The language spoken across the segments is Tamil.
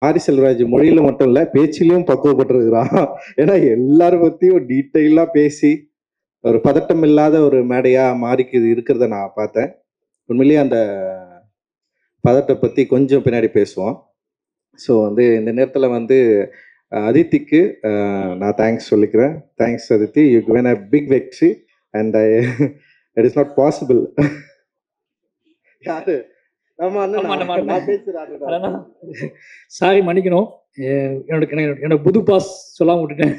ஆரி செல்வராஜ் மொழியில மட்டும் இல்ல பேச்சிலையும் பக்குவப்பட்டிருக்கிறான். ஏன்னா எல்லாரும் பத்தியும் டீட்டெயிலா பேசி ஒரு பதட்டம் இல்லாத ஒரு மேடையா மாறிக்கு இருக்கிறத நான் பார்த்தேன். உண்மையிலேயே அந்த பதட்டத்தை பத்தி கொஞ்சம் பின்னாடி பேசுவோம். ஸோ வந்து இந்த நேரத்தில் வந்து அதித்திக்கு நான் தேங்க்ஸ் சொல்லிக்கிறேன். Thanks Aditi, you given a big victory and I it is not possible. யாரு சாரி மன்னிக்கணும். என்னோட புது பாஸ் சொல்லாமல் விட்டுட்டேன்.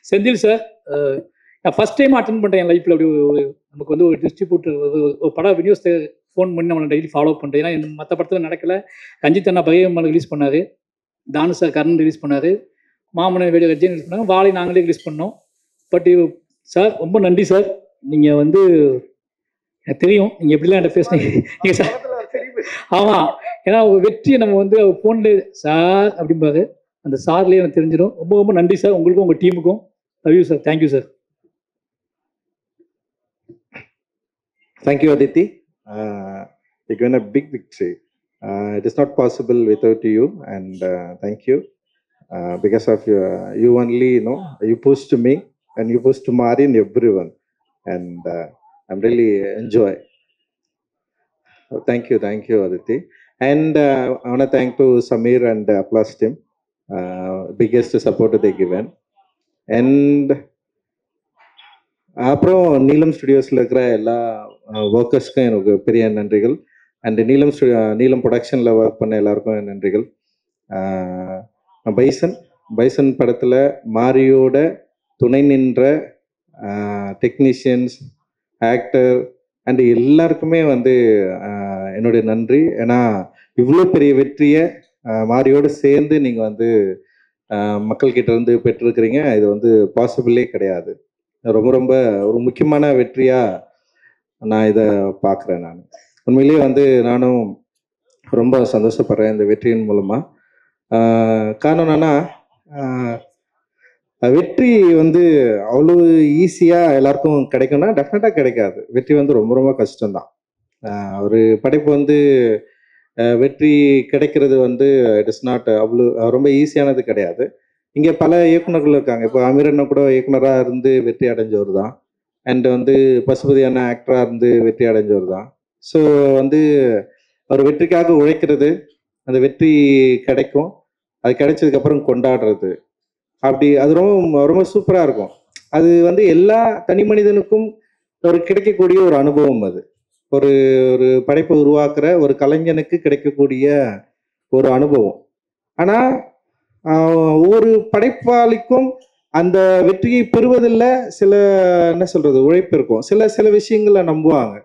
செந்தில் சார், நான் ஃபர்ஸ்ட் டைம் அட்டன் பண்ணுறேன் என் லைஃப்பில். அப்படி நமக்கு வந்து ஒரு டிஸ்ட்ரிபியூட்டர் ஒரு படம் விநியோகத்தை ஃபோன் பண்ணி நம்மளை டெய்லி ஃபாலோ பண்ணுறேன். ஏன்னா மற்ற படத்தில் நடக்கலை. கஞ்சித் அண்ணா பகையம்மன் ரிலீஸ் பண்ணார், தானு சார் கர்ணன் ரிலீஸ் பண்ணார், மாமன வேடிய ரஜினி ரிலீஸ் பண்ணாங்க, வாலி நாங்களே ரிலீஸ் பண்ணோம். பட் சார் ரொம்ப நன்றி சார். நீங்கள் வந்து எனக்கு தெரியும் நீங்கள் எப்படிலாம் என்கிட்ட பேசுனீங்க நீங்கள் சார். ஆமாம், ஏன்னா வெற்றியை நம்ம வந்து ஃபோன்லேயே சார் அப்படிம்பாரு, அந்த சார்லேயே எனக்கு தெரிஞ்சிடும். ரொம்ப ரொம்ப நன்றி சார் உங்களுக்கும் உங்கள் டீமுக்கும். Love you sir. Thank you sir. Thank you Aditi. You given a big victory. It is not possible without you, and thank you. Because of you only, you pushed me and you pushed Mari and everyone, and I'm really enjoy. Thank you Aditi, and I want to thank to Samir and Applause team, biggest support they given. And அப்புறம் நீலம் ஸ்டுடியோஸில் இருக்கிற எல்லா ஒர்க்கர்ஸ்க்கும் எனக்கு பெரிய நன்றிகள். அண்ட் நீலம் ப்ரொடக்ஷனில் ஒர்க் பண்ண எல்லாருக்கும் என் நன்றிகள். பைசன் படத்தில் மாரியோட துணை நின்ற டெக்னீஷியன்ஸ், ஆக்டர் அண்ட் எல்லாருக்குமே வந்து என்னுடைய நன்றி. ஏன்னா இவ்வளோ பெரிய வெற்றியை மாரியோடு சேர்ந்து நீங்கள் வந்து மக்கள்கிட்ட இருந்து பெற்றிருக்கிறீங்க. இது வந்து பாசிபிளே கிடையாது. ரொம்ப ரொம்ப ஒரு முக்கியமான வெற்றியாக நான் இதை பார்க்குறேன். நான் உண்மையிலேயே வந்து நானும் ரொம்ப சந்தோஷப்படுறேன் இந்த வெற்றியின் மூலமாக. காரணம் என்னன்னா, வெற்றி வந்து அவ்வளோ ஈஸியாக எல்லாருக்கும் கிடைக்கும்னா டெஃபினட்டாக கிடைக்காது. வெற்றி வந்து ரொம்ப ரொம்ப கஷ்டம்தான். ஒரு படைப்பு வந்து வெற்றி கிடைக்கிறது வந்து இட் இஸ் நாட் அவ்வளோ ரொம்ப ஈஸியானது கிடையாது. இங்கே பல இயக்குநர்கள் இருக்காங்க. இப்போ அமீர் அண்ணா கூட இயக்குனராக இருந்து வெற்றி அடைஞ்சவர் தான். அண்ட் வந்து பசுபதி அண்ணா ஆக்டராக இருந்து வெற்றி அடைஞ்சவர் தான். ஸோ வந்து அவர் வெற்றிக்காக உழைக்கிறது, அந்த வெற்றி கிடைக்கும், அது கிடைச்சதுக்கப்புறம் கொண்டாடுறது, அப்படி அது ரொம்ப ரொம்ப சூப்பராக இருக்கும். அது வந்து எல்லா தனி மனிதனுக்கும் ஒரு கிடைக்கக்கூடிய ஒரு அனுபவம். அது ஒரு ஒரு படைப்பை உருவாக்குற ஒரு கலைஞனுக்கு கிடைக்கக்கூடிய ஒரு அனுபவம். ஆனால் ஒவ்வொரு படைப்பாளிக்கும் அந்த வெற்றியை பெறுவதில் சில என்ன சொல்றது உழைப்பு இருக்கும். சில விஷயங்களை நம்புவாங்க.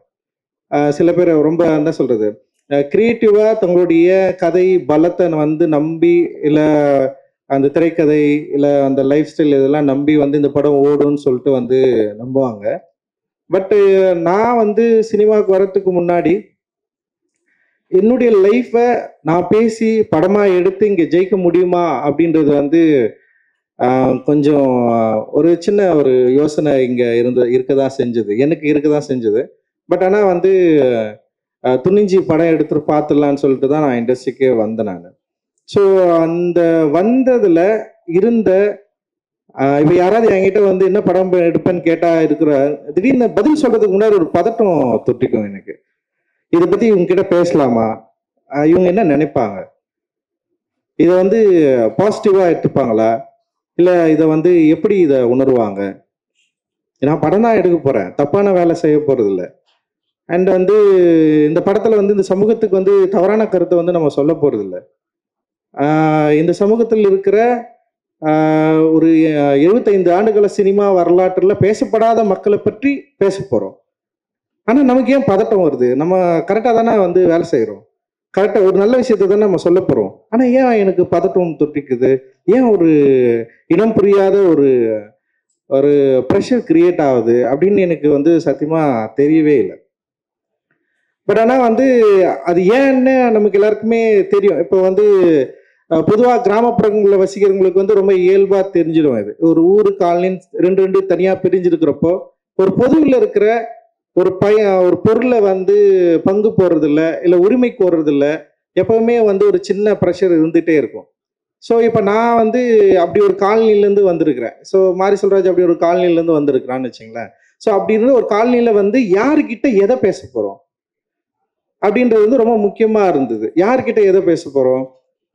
சில பேர் ரொம்ப என்ன சொல்றது கிரியேட்டிவா தங்களுடைய கதை பலத்தை வந்து நம்பி, இல்லை அந்த திரைக்கதை இல்லை அந்த லைஃப் ஸ்டைல் இதெல்லாம் நம்பி வந்து இந்த படம் ஓடும்னு சொல்லிட்டு வந்து நம்புவாங்க. பட்டு நான் வந்து சினிமாவுக்கு வர்றதுக்கு முன்னாடி என்னுடைய லைஃப்பை நான் பேசி படமாக எடுத்து இங்கே ஜெயிக்க முடியுமா அப்படின்றது வந்து கொஞ்சம் ஒரு சின்ன ஒரு யோசனை இங்கே இருக்கதான் செஞ்சது, எனக்கு இருக்கதான் செஞ்சது. பட் ஆனால் வந்து துணிஞ்சி படம் எடுத்துட்டு பார்த்துடலான்னு சொல்லிட்டு தான் நான் இண்டஸ்ட்ரிக்கே வந்தேன் நான். ஸோ அந்த வந்ததில் இருந்த இப்போ யாராவது என்கிட்ட வந்து என்ன படம் எடுப்பேன்னு கேட்டால் இருக்கிற திடீர்னு பதில் சொல்கிறதுக்கு முன்னாடி ஒரு பதட்டம் தொட்டிக்கும் எனக்கு. இதை பற்றி இவங்ககிட்ட பேசலாமா, இவங்க என்ன நினைப்பாங்க, இதை வந்து பாசிட்டிவாக எடுத்துப்பாங்களா, இல்லை இதை வந்து எப்படி இதை உணர்வாங்க. நான் படம் தான் எடுக்க போகிறேன், தப்பான வேலை செய்ய போகிறதில்ல. அண்ட் வந்து இந்த படத்தில் வந்து இந்த சமூகத்துக்கு வந்து தவறான கருத்தை வந்து நம்ம சொல்ல போகிறதில்ல. இந்த சமூகத்தில் இருக்கிற ஒரு 75 ஆண்டுகள சினிமா வரலாற்றில் பேசப்படாத மக்களை பற்றி பேச போகிறோம். ஆனால் நமக்கு ஏன் பதட்டம் வருது? நம்ம கரெக்டாக தானே வந்து வேலை செய்கிறோம், கரெக்டாக ஒரு நல்ல விஷயத்தை தானே நம்ம சொல்ல போகிறோம். ஆனால் ஏன் எனக்கு பதட்டம் தொட்டிக்குது? ஏன் ஒரு இனம் புரியாத ஒரு ஒரு ப்ரெஷர் கிரியேட் ஆகுது அப்படின்னு எனக்கு வந்து சத்தியமாக தெரியவே இல்லை. பட் ஆனால் வந்து அது ஏன்னு நமக்கு எல்லாருக்குமே தெரியும். இப்போ வந்து பொதுவாக கிராமப்புறங்களில் வசிக்கிறவங்களுக்கு வந்து ரொம்ப இயல்பாக தெரிஞ்சிடும். இது ஒரு ஊரு காலனின்னு ரெண்டு தனியாக பிரிஞ்சிருக்கிறப்போ ஒரு பொதுவில் இருக்கிற ஒரு பொருளை வந்து பங்கு போடுறதில்ல, இல்லை உரிமை கோர்றதில்ல, எப்பவுமே வந்து ஒரு சின்ன ப்ரெஷர் இருந்துகிட்டே இருக்கும். ஸோ இப்போ நான் வந்து அப்படி ஒரு காலனிலேருந்து வந்திருக்கிறேன். ஸோ மாரி செல்வராஜ் அப்படி ஒரு காலனிலேருந்து வந்திருக்கிறான்னு வச்சுங்களேன். ஸோ அப்படி இருந்து ஒரு காலனியில் வந்து யாருக்கிட்ட எதை பேச போகிறோம் அப்படின்றது வந்து ரொம்ப முக்கியமாக இருந்தது. யார்கிட்ட எதை பேச போகிறோம்?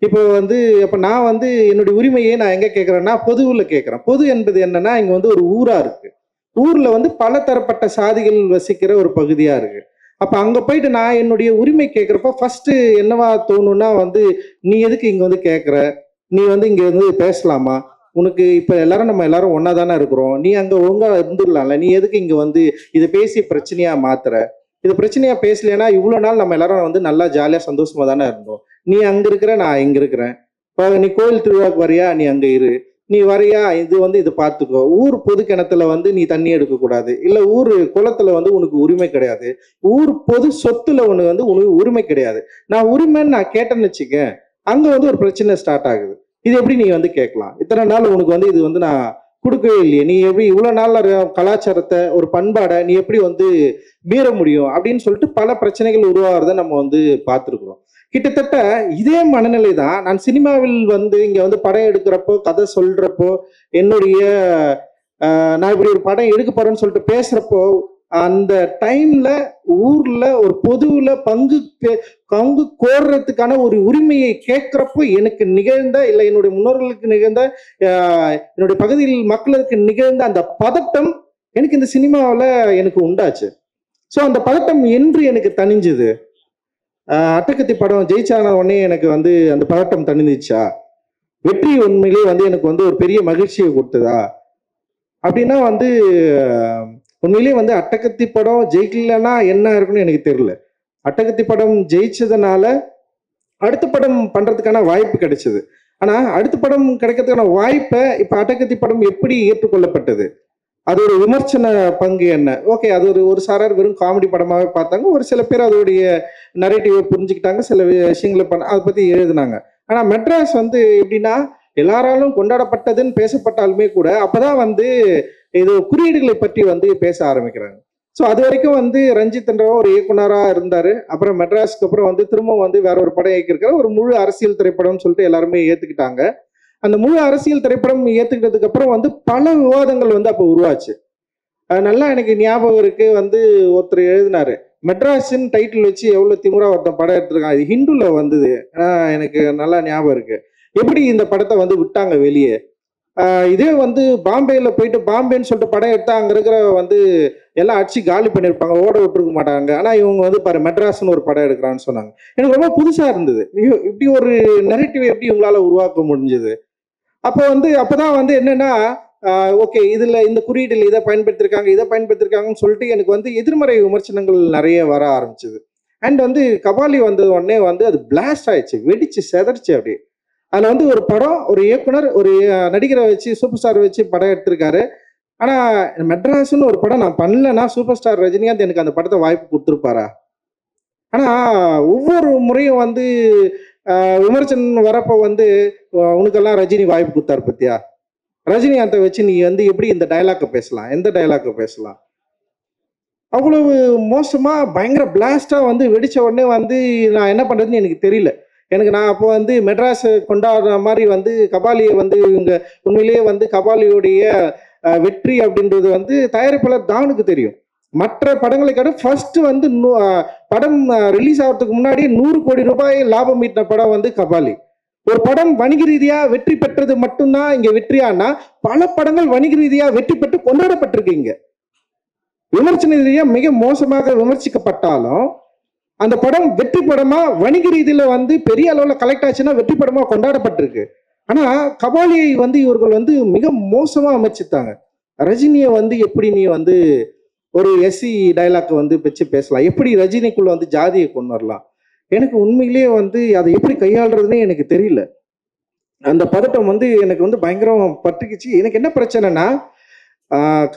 இப்போ வந்து அப்போ நான் வந்து என்னுடைய உரிமையை நான் எங்கே கேட்குறேன்னா பொதுவில் கேட்குறேன். பொது என்பது என்னன்னா இங்கே வந்து ஒரு ஊராக இருக்கு. ஊரில் வந்து பல தரப்பட்ட சாதிகள் வசிக்கிற ஒரு பகுதியாக இருக்கு. அப்போ அங்கே போயிட்டு நான் என்னுடைய உரிமை கேட்குறப்ப ஃபர்ஸ்ட் என்னவா தோணுன்னா வந்து நீ எதுக்கு இங்கே வந்து கேட்குற? நீ வந்து இங்கே வந்து பேசலாமா? உனக்கு இப்போ எல்லாரும் நம்ம எல்லாரும் ஒன்றா தானே இருக்கிறோம். நீ அங்கே ஒழுங்காக இருந்துடலாம்ல. நீ எதுக்கு இங்கே வந்து இதை பேசி பிரச்சனையாக மாத்துற? இது பிரச்சனையா பேசலைன்னா இவ்வளோ நாள் நம்ம எல்லாரும் வந்து நல்லா ஜாலியாக சந்தோஷமா தானே இருந்தோம். நீ அங்கே இருக்கிற, நான் இங்கே இருக்கிறேன். இப்போ நீ கோயில் திருவிழாவுக்கு வரியா? நீ அங்கே இரு. நீ வரியா? இது வந்து இதை பார்த்துக்கோ. ஊர் பொது கிணத்துல வந்து நீ தண்ணி எடுக்கக்கூடாது. இல்லை ஊர் குளத்துல வந்து உனக்கு உரிமை கிடையாது. ஊர் பொது சொத்துல உனக்கு வந்து உனக்கு உரிமை கிடையாது. நான் உரிமைன்னு நான் கேட்டேன்னு வச்சுக்க, அங்க வந்து ஒரு பிரச்சனை ஸ்டார்ட் ஆகுது. இது எப்படி நீ வந்து கேட்கலாம்? இத்தனை நாள் உனக்கு வந்து இது வந்து நான் கொடுக்கவே இல்லையே. நீ எப்படி இவ்வளவு நாள் கலாச்சாரத்தை ஒரு பண்பாடை நீ எப்படி வந்து மீற முடியும் அப்படின்னு சொல்லிட்டு பல பிரச்சனைகள் உருவாகிறத நம்ம வந்து பார்த்துருக்குறோம். கிட்டத்தட்ட இதே மனநிலை தான் நான் சினிமாவில் வந்து இங்க வந்து படம் எடுக்கிறப்போ, கதை சொல்றப்போ, என்னுடைய நான் இப்படி ஒரு படம் எடுக்க போறேன்னு சொல்லிட்டு பேசுறப்போ, அந்த டைம்ல ஊர்ல ஒரு பொதுவுல பங்கு கோர்றதுக்கான ஒரு உரிமையை கேட்கிறப்போ எனக்கு நிகழ்ந்த, இல்லை என்னுடைய முன்னோர்களுக்கு நிகழ்ந்த, என்னுடைய பகுதியில் மக்களுக்கு நிகழ்ந்த அந்த பதட்டம் எனக்கு இந்த சினிமாவில் எனக்கு உண்டாச்சு. ஸோ அந்த பதட்டம் என்று எனக்கு தணிஞ்சுது. அட்டகத்தி படம் ஜெயிச்சான உடனே எனக்கு வந்து அந்த பதட்டம் தணிஞ்சிச்சா? வெற்றி உண்மையிலே வந்து எனக்கு வந்து ஒரு பெரிய மகிழ்ச்சியை கொடுத்ததா அப்படின்னா வந்து உண்மையிலேயே வந்து அட்டகத்தி படம் ஜெயிக்கலன்னா என்ன இருக்குன்னு எனக்கு தெரியல. அட்டகத்தி படம் ஜெயிச்சதுனால அடுத்த படம் பண்றதுக்கான வாய்ப்பு கிடைச்சது. ஆனா அடுத்த படம் கிடைக்கிறதுக்கான வாய்ப்பை இப்ப அட்டகத்தி படம் எப்படி ஏற்றுக்கொள்ளப்பட்டது? அது ஒரு விமர்சன பங்கு என்ன? ஓகே, அது ஒரு சாரார் வெறும் காமெடி படமாவே பார்த்தாங்க. ஒரு சில பேர் அதோடைய நரேட்டிவை புரிஞ்சுக்கிட்டாங்க, சில விஷயங்களை அதை பத்தி எழுதினாங்க. ஆனா மெட்ராஸ் வந்து எப்படின்னா எல்லாராலும் கொண்டாடப்பட்டதுன்னு பேசப்பட்டாலுமே கூட அப்பதான் வந்து இது குறியீடுகளை பற்றி வந்து பேச ஆரம்பிக்கிறாங்க. ஸோ அது வரைக்கும் வந்து ரஞ்சித் என்றவா ஒரு இயக்குனராக இருந்தாரு. அப்புறம் மெட்ராஸ்க்கு அப்புறம் வந்து திரும்ப வந்து வேற ஒரு படம் இயக்கியிருக்காரு. ஒரு முழு அரசியல் திரைப்படம்னு சொல்லிட்டு எல்லாருமே ஏத்துக்கிட்டாங்க. அந்த முழு அரசியல் திரைப்படம் ஏத்துக்கிட்டதுக்கு அப்புறம் வந்து பல விவாதங்கள் வந்து அப்போ உருவாச்சு. நல்லா எனக்கு ஞாபகம் இருக்கு, வந்து ஒருத்தர் எழுதினாரு, மெட்ராஸ்ன்னு டைட்டில் வச்சு எவ்வளவு திமுறா ஒருத்தன் படம் எடுத்திருக்கான், இது ஹிந்துல வந்தது. எனக்கு நல்லா ஞாபகம் இருக்கு. எப்படி இந்த படத்தை வந்து விட்டாங்க வெளியே? இதே வந்து பாம்பேல போயிட்டு பாம்பேன்னு சொல்லிட்டு படம் எடுத்தா அங்க இருக்கிற வந்து எல்லாம் அடிச்சு காலி பண்ணியிருப்பாங்க, ஓட விட்டுருக்க மாட்டாங்க. ஆனா இவங்க வந்து பாரு மெட்ராஸ்ன்னு ஒரு படம் எடுக்கிறான்னு சொன்னாங்க. எனக்கு ரொம்ப புதுசா இருந்தது. இப்படி ஒரு நெரேட்டிவ் எப்படி இவங்களால உருவாக்க முடிஞ்சது? அப்போ வந்து அப்பதான் வந்து என்னன்னா ஓகே, இதுல இந்த குறியீடுல இதை பயன்படுத்திருக்காங்கன்னு சொல்லிட்டு எனக்கு வந்து எதிர்மறை விமர்சனங்கள் நிறைய வர ஆரம்பிச்சது. அண்ட் வந்து கபாலி வந்தது உடனே வந்து அது பிளாஸ்ட் ஆயிடுச்சு, வெடிச்சு செதறிச்சு. அப்படி அதுல வந்து ஒரு படம், ஒரு இயக்குனர், ஒரு நடிகரை வச்சு, சூப்பர் ஸ்டார் வச்சு படம் எடுத்திருக்காரு. ஆனா மெட்ராஸ்ன்னு ஒரு படம் நான் பண்ணலன்னா சூப்பர் ஸ்டார் ரஜினிகாந்த் எனக்கு அந்த படத்தை வாய்ப்பு கொடுத்துருப்பாரா? ஆனா ஒவ்வொரு முறையும் வந்து விமர்சனம் வரப்போ வந்து உனக்கெல்லாம் ரஜினி வாய்ப்பு கொடுத்தாரு பத்தியா? ரஜினிகாந்தை வச்சு நீ வந்து எப்படி இந்த டைலாக்கை பேசலாம்? எந்த டைலாக்கை பேசலாம்? அவ்வளவு மோசமா பயங்கர பிளாஸ்டா வந்து வெடிச்ச உடனே வந்து நான் என்ன பண்றதுன்னு எனக்கு தெரியல. நான் அப்போ வந்து மெட்ராஸ் கொண்டாடுற மாதிரி வந்து கபாலியை வந்து இவங்க உண்மையிலேயே வந்து கபாலியுடைய வெற்றி அப்படின்றது வந்து தயாரிப்பாளர் தானுக்கு தெரியும். மற்ற படங்களை காட்ட ஃபர்ஸ்ட் வந்து படம் ரிலீஸ் ஆகிறதுக்கு முன்னாடி 100 கோடி ரூபாய் லாபம் ஈட்டின படம் வந்து கபாலி. ஒரு படம் வணிக ரீதியா வெற்றி பெற்றது மட்டும்தான் இங்க வெற்றியானா, பல படங்கள் வணிக ரீதியா வெற்றி பெற்று கொண்டாடப்பட்டிருக்கு. இங்க விமர்சன ரீதியா மிக மோசமாக விமர்சிக்கப்பட்டாலும் அந்த படம் வெற்றி படமா வணிக ரீதியில வந்து பெரிய அளவுல கலெக்ட் ஆச்சுன்னா வெற்றி படமா கொண்டாடப்பட்டிருக்கு. ஆனா கபாலியை வந்து இவர்கள் வந்து மிக மோசமா அமைச்சிட்டாங்க. ரஜினியை வந்து எப்படி நீ வந்து ஒரு எஸ்சி டைலாக் வந்து வச்சு பேசலாம்? எப்படி ரஜினிக்குள்ள வந்து ஜாதியை கொண்டு வரலாம்? எனக்கு உண்மையிலேயே வந்து அதை எப்படி கையாளுறதுன்னே எனக்கு தெரியல. அந்த பதட்டம் வந்து எனக்கு வந்து பயங்கரம் பட்டுக்குச்சு. எனக்கு என்ன பிரச்சனைனா,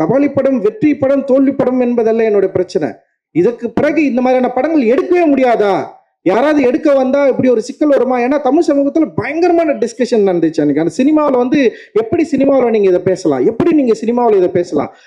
கபாலி படம் வெற்றி படம் தோல்வி படம் என்பதல்ல என்னுடைய பிரச்சனை. இதுக்கு பிறகு இந்த மாதிரியான படங்கள் எடுக்கவே முடியாதா? யாராவது எடுக்க வந்தா இப்படி ஒரு சிக்கல் வருமா? ஏன்னா தமிழ் சமூகத்துல பயங்கரமான டிஸ்கஷன் நடந்துச்சு அன்னைக்கு. அந்த சினிமாவில் வந்து எப்படி சினிமாவில் நீங்க இதை பேசலாம்? எப்படி நீங்க சினிமாவில் இதை பேசலாம்?